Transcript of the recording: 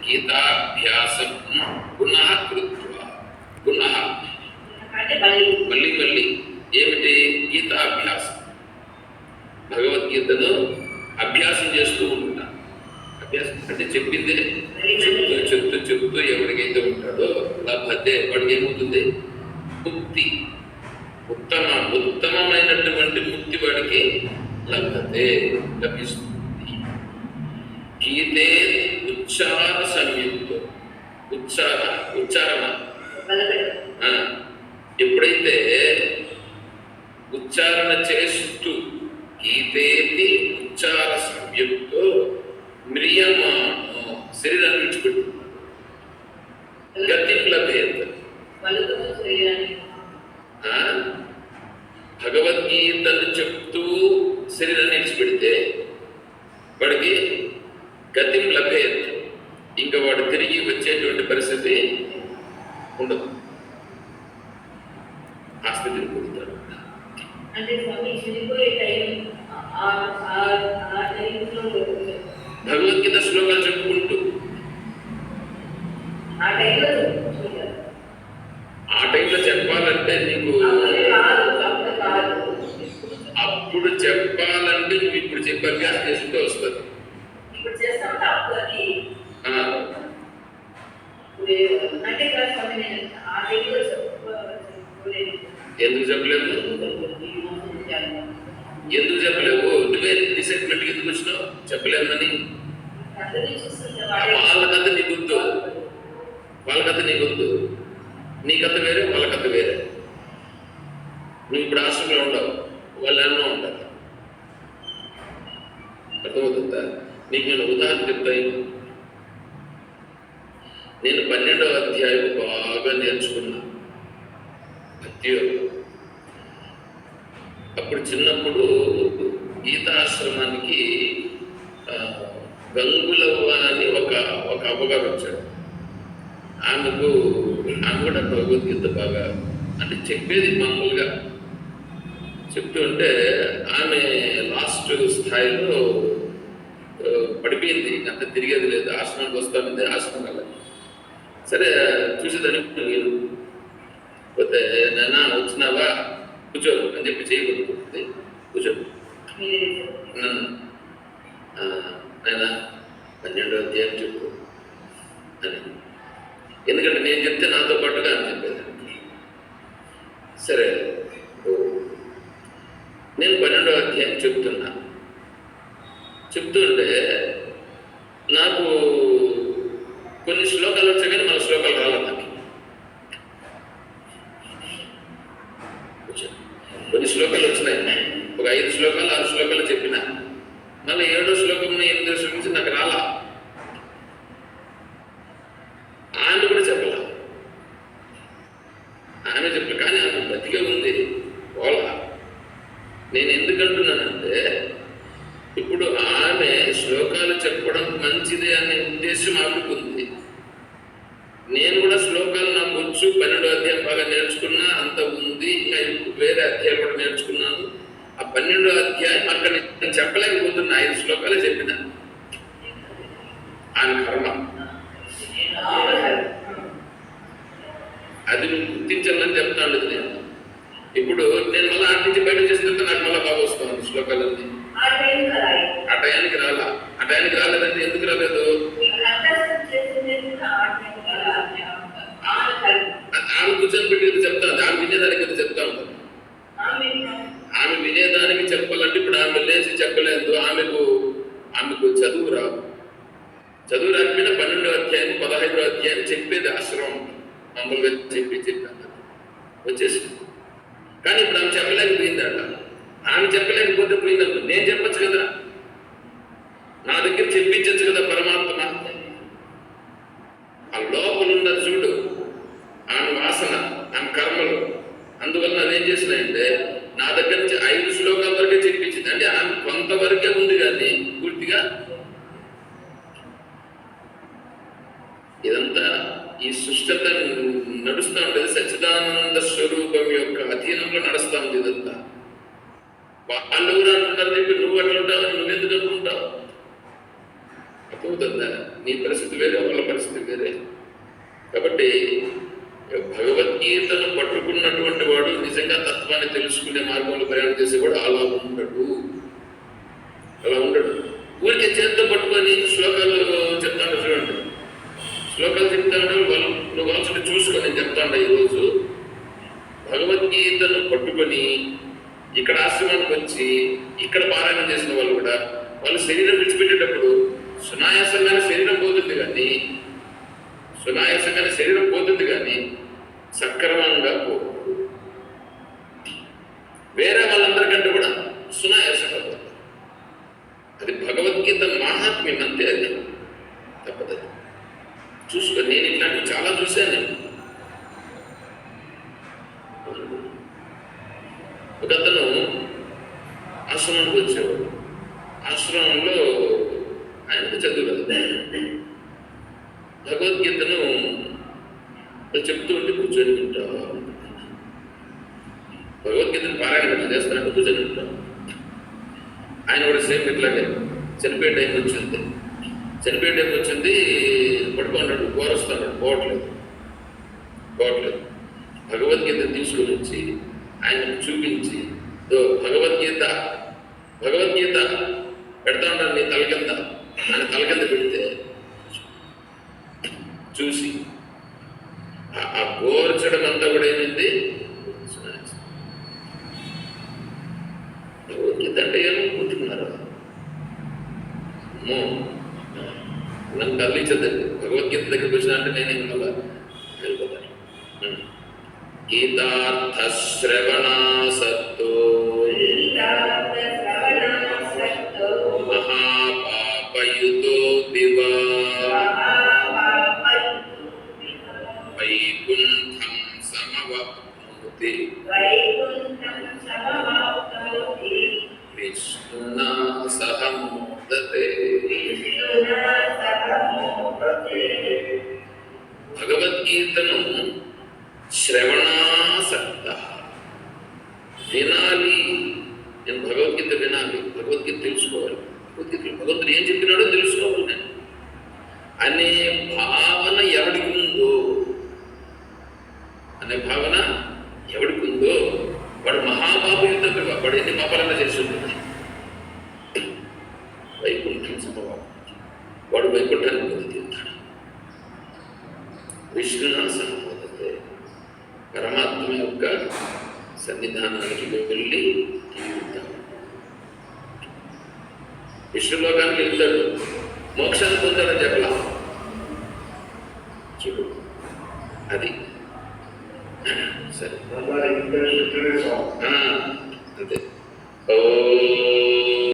గీతాభ్యాసం పునః కృత్వా. పునః మళ్ళీ మళ్ళీ ఏమిటి? గీతాభ్యాసం. భగవద్గీతను అభ్యాసం చేస్తూ ఉంటా. అభ్యాసం అంటే చెప్పిందే చెప్తూ చెప్తూ చెప్తూ ఎవరికైతే ఉంటాడో లభతే, వాడికి ఏమవుతుంది? ముక్తి. ఉత్తమమైనటువంటి ముక్తి వాడికి లభతే, లభిస్తుంది. గీతే ఉచ్చార సంయుక్తం. ఉచ్చారణ ఎప్పుడైతే ఉచ్చారణ చేస్తూ గీతేతి ఉచ్చార సంయుక్తో మ్రియమాణో, శరీరాన్ని విడిచిపెట్టుకున్నాడు. గతి లభేత. భగవద్గీతను చెప్తూ శరీరాన్ని విడిచిపెడితే వాడికి గతిం లభేత్, ఇంకా వాడు తిరిగి వచ్చేటువంటి పరిస్థితి ఉండదు. ఆ స్థితిని పొందుతాడు. భగవద్గీత శ్లోకాలు చెప్పుకుంటూ ఆ టైంలో చెప్పాలంటే నీకు అప్పుడు చెప్పాలంటే నువ్వు ఇప్పుడు చెప్పి అభ్యాసం చేసుకుంటూ వస్తుంది. ఎందుకు చెప్పలేవు? ఎందుకు చెప్పలేవు? నువ్వే డిసెంట్మెంట్ ఎందుకు వచ్చినావు? చెప్పలేమని. వాళ్ళకథ నీకొద్దు, వాళ్ళకథ నీకొద్దు. నీ కథ వేరే, వాళ్ళ కథ వేరే. నువ్వు ఇప్పుడు ఆశ్రమంలో ఉండవు, వాళ్ళు ఎన్నో ఉంటారు. అర్థమవుతుందా? నీకు నేను ఉదాహరణ చెప్తాను. నేను 12వ అధ్యాయం బాగా నేర్చుకున్నా భక్తియోగం. అప్పుడు చిన్నప్పుడు గీతాశ్రమానికి గంగులవ్వ అని ఒక అమ్మగారు వచ్చాడు. ఆమె కూడా భగవద్గీత బాగా అంటే చెప్పేది మామూలుగా చెప్తూ ఉంటే ఆమె లాస్ట్ స్థాయిలో పడిపోయింది. అంత తిరిగేది లేదు. ఆశ్రమానికి వస్తామంది, ఆశ్రమం వెళ్ళాలి. సరే చూసేదానికి నేను పోతే నాన్న వచ్చినావా కూర్చో అని చెప్పి చేయబడుతుంది. కూర్చో నాయన 12వ అధ్యాయం చెప్పు అని. ఎందుకంటే నేను చెప్తే నాతో పాటుగా అని చెప్పేదానికి. సరే నేను 12వ అధ్యాయం చెప్తున్నా. చెప్తుంటే నాకు కొన్ని శ్లోకాలు వచ్చాయి, కానీ మన శ్లోకాలు రాలేదు. నాకు కొన్ని శ్లోకాలు వచ్చినాయి. ఒక 5 శ్లోకాలు 6 శ్లోకాలు చెప్పిన. మళ్ళీ 7వ శ్లోకం 8వ శ్లోకం నుంచి నాకు రాలా. ఆమె కూడా చెప్పాల. ఆమె చెప్పాలి, కానీ ఆమె బతికే ఉంది. పోలా. నేను ఎందుకంటున్నానంటే ఇప్పుడు ఆమె శ్లోకాలు చెప్పడం మంచిదే అనే ఉద్దేశం ఆమెకు ఉంది. నేను కూడా శ్లోకాలు నాకు వచ్చు, 12వ అధ్యాయం బాగా నేర్చుకున్నా, అంత ఉంది. ఇంకా వేరే అధ్యాయాలు కూడా నేర్చుకున్నాను. ఆ 12వ అధ్యాయం అక్కడ నేను చెప్పలేకపోతున్నా. 5 శ్లోకాలే చెప్పిన. ఆమె కర్మ అది నువ్వు గుర్తించాలని చెప్తాను. నేను ఇప్పుడు నేను మళ్ళీ అటు నుంచి బయట చేస్తుంటే నాకు మళ్ళీ బాగా వస్తుంది శ్లోకాలన్నీ. ఆ టయానికి రాలా. ఆ టయానికి రాలేదంటే ఎందుకు రాలేదు? ఆమె కూర్చొని పెట్టి చెప్తాను. ఆమె వినేదానికి అయితే చెప్తా ఉంటుంది. ఆమె వినేదానికి చెప్పాలంటే ఇప్పుడు ఆమె లేచి చెప్పలేదు. ఆమెకు చదువు రాదు. చదువు రాకపోయినా 12వ అధ్యాయం 15వ అధ్యాయం చెప్పేది ఆశ్రమం మామూలుగా చెప్పాను వచ్చేసి. కానీ ఇప్పుడు ఆమె చెప్పలేకపోయిందట. ఆమె చెప్పలేకపోతే పోయిందట. నేను చెప్పచ్చు కదా, నా దగ్గర చెప్పించచ్చు కదా పరమాత్మ. ఆ లోపల ఉన్నది చూడు, ఆమె వాసన, ఆమె కర్మలు. అందువల్ల అదేం చేసినాయంటే నా దగ్గర నుంచి 5 శ్లోకాల వరకే చెప్పించింది. అంటే ఆమె కొంతవరకే ఉంది, కానీ పూర్తిగా ఇదంతా ఈ సృష్టి నడుస్తూ ఉంటుంది. సచ్చిదానంద స్వరూపం యొక్క అధీనంలో నడుస్తూ ఉంది ఇదంతా. వాళ్ళు కూడా అంటున్నారు, నువ్వు అట్లా ఉంటావు, నువ్వెందుకు అనుకుంటావు? అర్థమవుతుందా? నీ పరిస్థితి వేరే, వాళ్ళ పరిస్థితి వేరే. కాబట్టి భగవద్గీతను పట్టుకున్నటువంటి వాడు నిజంగా తత్వాన్ని తెలుసుకునే మార్గంలో ప్రయాణం చేసేవాడు అలా ఉండడు. ఊరికే చేతితో పట్టుకొని శ్లోకాలు చెప్తాను చూడండి. శ్లోకాలు చెప్తాను వాళ్ళు నువ్వు వాళ్ళని చూసుకొని నేను చెప్తాను. ఈరోజు భగవద్గీతను పట్టుకొని ఇక్కడ ఆశ్రమానికి వచ్చి ఇక్కడ పారాయణం చేసిన వాళ్ళు కూడా వాళ్ళు శరీరం విడిచిపెట్టేటప్పుడు సునాయాసంగానే శరీరం పోతుంది కానీ సక్రమంగా పోదు. వేరే వాళ్ళందరికంటే కూడా సునాయాసంగా పోతుంది. అది భగవద్గీత మహాత్మ్యం అంతే. అది తప్పదు. చూసుకో, నేను ఇట్లాంటివి చాలా చూశాను. ఒకతను ఆశ్రమానికి వచ్చేవాడు. ఆశ్రమంలో ఆయనకు చదువు భగవద్గీతను చెప్తూ ఉంటే కూర్చొని ఉంటా. భగవద్గీతను పారాయణ చేస్తానంటే కూర్చొని ఉంటాం. ఆయన కూడా సేమ్ ఇట్లాగే చనిపోయే టైం వచ్చింది పడుకున్నాడు, కోరస్తాడు, పోవట్లేదు. భగవద్గీత తీసుకుని వచ్చి ఆయనకు చూపించి భగవద్గీత పెడతా ఉంటాను నీ తల కింద, ఆయన తల కింద పెడితే చూసి ఆ గోర్చడం అంతా కూడా ఏమైంది. భగవద్గీత అంటే ఏమనుకుంటున్నారు? నన్ను కదిలించదండి. భగవద్గీత దగ్గరికి వచ్చిన అంటే నేనేం కదా వెళ్ళిపోతాను. గీతార్థ శ్రవణాసక్తో మహాపాపయుతో దివా వైకుంఠం సమవాప్నోతి విష్ణునా సహ మోదతే. భగవద్గీతను శ్రవణాసక్త వినాలి. నేను భగవద్గీత వినాలి, భగవద్గీత తెలుసుకోవాలి, భగవంతుడు ఏం చెప్పినాడో తెలుసుకోవాలి నేను అనే భావన ఎవడికి ఉందో వాడు మహాపాపయుతో వాడు ఎన్ని పాపాలన్నా చేసి ఉంటుంది. వైకుంఠం సమభావం, వాడు వైకుంఠాన్ని పొందుతాడు. విష్ణునా సమోదతే, పరమాత్మ యొక్క సన్నిధానానికి వెళ్ళి తీరుతాడు. విష్ణులోకానికి వెళ్తాడు, మోక్షాన్ని పొందాడని చెప్పలా. చూడు అది సరే అంతే.